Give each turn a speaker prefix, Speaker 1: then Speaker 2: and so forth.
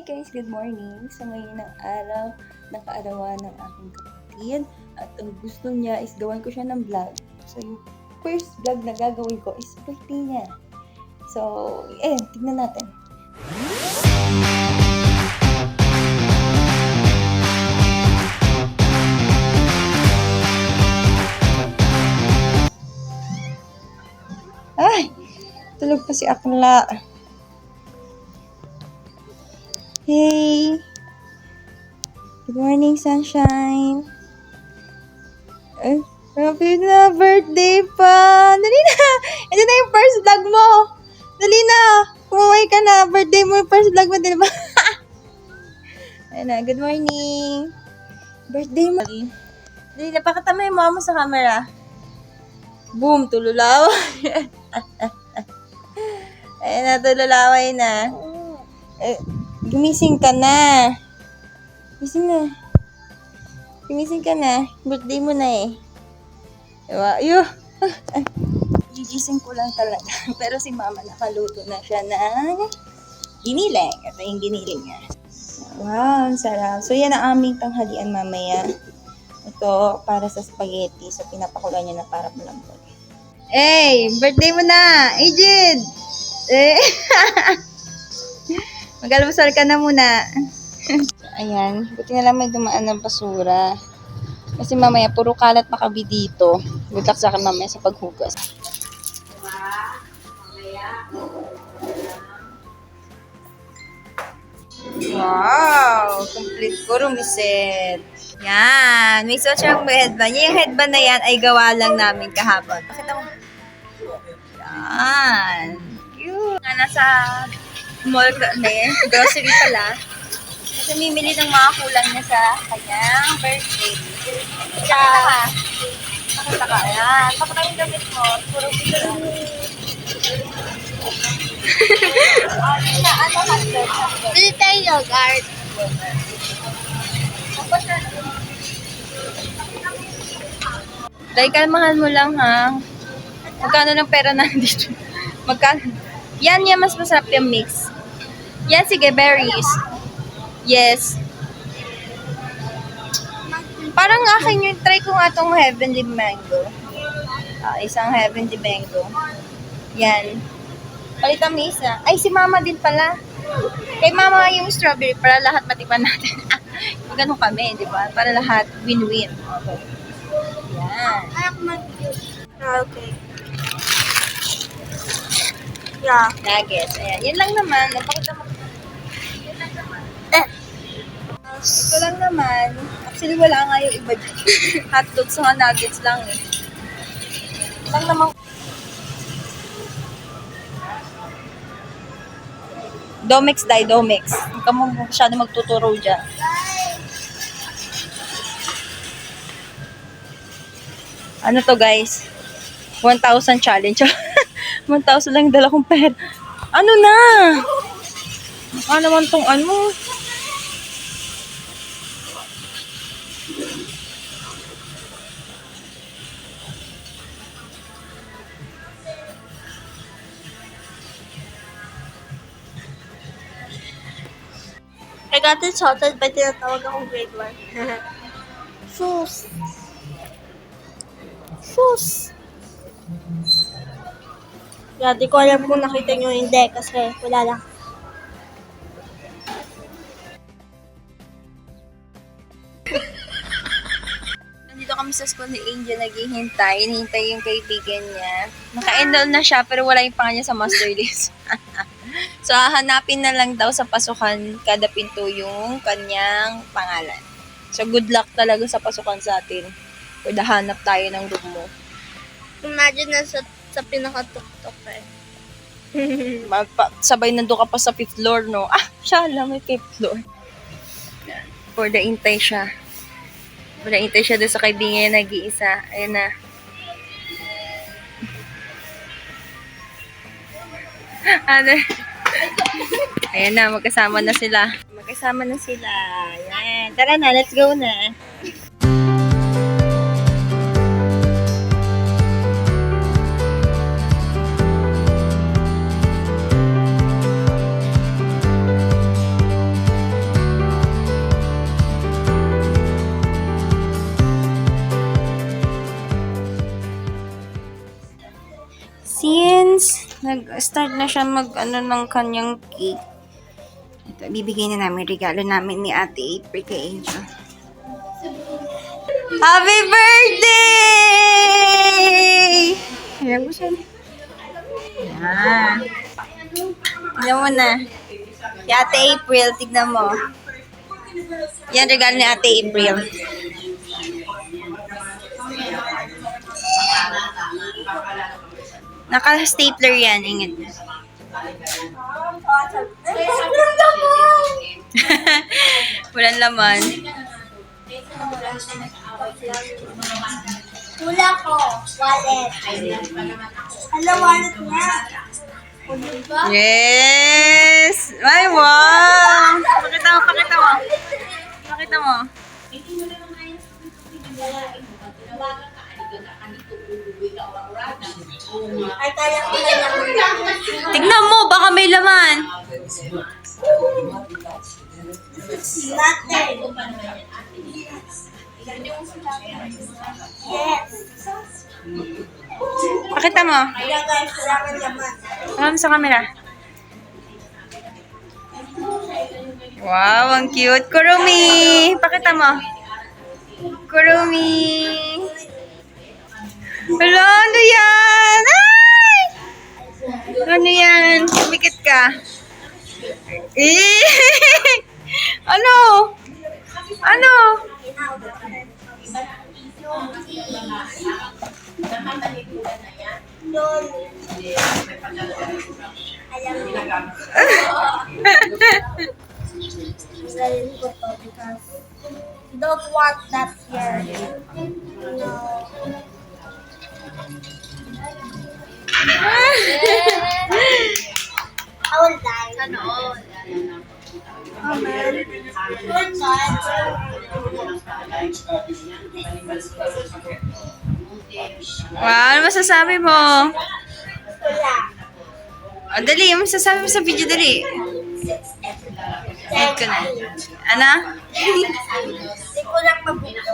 Speaker 1: guys, good morning. So ngayon ng araw, nakaarawan ng aking kapatid at ang gusto niya is gawan ko siya ng vlog. So yung first vlog na gagawin ko is birthday niya. So, tignan natin. Ay! Tulog pa si Akla. Hey! Good morning, sunshine. Happy na birthday pa! Dali na! Ito na yung first vlog mo! Dali na! Kumaway ka na! Birthday mo yung first vlog mo, di ba? Ayun na, good morning! Birthday mo! Dali na, pakita mo yung mukha mo sa camera. Boom! Tululaway! Ayun na, tululaway na. Gumising ka na. Gumising ka na. Birthday mo na eh. Diba? Gigising ko lang talaga. Pero si mama nakaluto na siya ng giniling. Ito yung giniling niya. Wow, ang sarap. So yan ang aming tanghalian mamaya. Ito para sa spaghetti. So pinapakulan niya na para malambot. Hey! Birthday mo na! Aged! Mag-almusal ka na muna. Ayan. Buti na lang may dumaan ng basura. Kasi mamaya, puro kalat makabi dito. Good luck sa akin mamaya sa paghugas. Wow! Complete ko rumiset. Yan. May suot siyang headband. Yung headband na yan ay gawa lang namin kahapon. Pakita mo. Yan. Cute. Nasa mall kami. Grocery pala. Kasi mimili ng mga kulang niya sa kanyang birthday. Pakita ka. Ayan. Pakita yung damit mo. Puro pito. Ano hotdog?
Speaker 2: Bili tayo yogurt.
Speaker 1: Dahil kalmahan mo lang ha. Magkano ng pera na dito? Magkano? Yan mas masarap yung mix. Yan, sige, berries. Yes. Parang akin yung try ko nga itong heavenly mango. Isang heavenly mango. Yan. Palitan mo isa. Ay, si mama din pala. Kay mama yung strawberry para lahat matikman natin. Ganun kami, di ba? Para lahat win-win. Yan.
Speaker 2: Okay. Yeah.
Speaker 1: Nuggets. Ayan. Yan lang naman. Napakita mo. Yan lang naman. Ito lang naman. Actually, wala nga yung iba dyan. Hotdogs sa nuggets lang eh. Lang naman. Domex dye, Domex. Huwag ka mo masyado magtuturo dyan. Ano to guys? 1,000 challenge. 1,000 lang dala kong pera. Ano na? Ano naman tong ano?
Speaker 2: I got insulted by tinatawag akong grade 1. Shoes. Yeah, di ko alam kung nakita nyo hindi kasi wala lang.
Speaker 1: Nandito kami sa school ni Angel, naghihintay. Hinihintay yung kaibigan niya. Naka-enroll na siya pero wala yung pangalan niya sa master list. So, hahanapin na lang daw sa pasukan kada pinto yung kanyang pangalan. So, good luck talaga sa pasukan sa atin. Kung hanap tayo ng room mo.
Speaker 2: Imagine na sa pinakatuktok eh.
Speaker 1: Sabay nandun ka pa sa 5th floor, no? Siya lang, may 5th floor. For the intay siya. For the intay siya doon sa kaibigan niya nag-iisa. Ayan na. Ano? Ayan na, magkasama na sila. Ayan. Tara na, let's go na. Nag-start na siya mag-ano ng kanyang cake. Ito, bibigay na namin regalo namin ni Ate April kay Angel. Happy birthday! Ayan mo siya. Yan. Tignan mo na. Si Ate April, tignan mo. Yan, regalo ni Ate April. Naka-stapler yan, ingat. Walang laman.
Speaker 2: Hula ko. Wallet. Hello, wallet na. O, diba?
Speaker 1: Yes! Ay, wow! Pakita mo, pakita mo. Pakita mo.
Speaker 2: Ay, kaya ko na lang.
Speaker 1: Tignan mo, baka may laman.
Speaker 2: Latte. Yes.
Speaker 1: Pakita mo.
Speaker 2: Kaya guys, kailangan naman.
Speaker 1: Tingnan mo sa camera. Wow, ang cute. Kurumi! Pakita mo. Kurumi! Hello, ano yan? Ay! Ano yan? Kumikit ka. Eh! Ano? Ano?
Speaker 2: Galing ko to because you don't want that here. No. I will die. Ano? Oh man. Good God.
Speaker 1: Wow, ano masasabi mo?
Speaker 2: Wala.
Speaker 1: O, dali. Ano masasabi mo sa video, dali. End ko na. Ano?
Speaker 2: Hindi ko lang mabuto.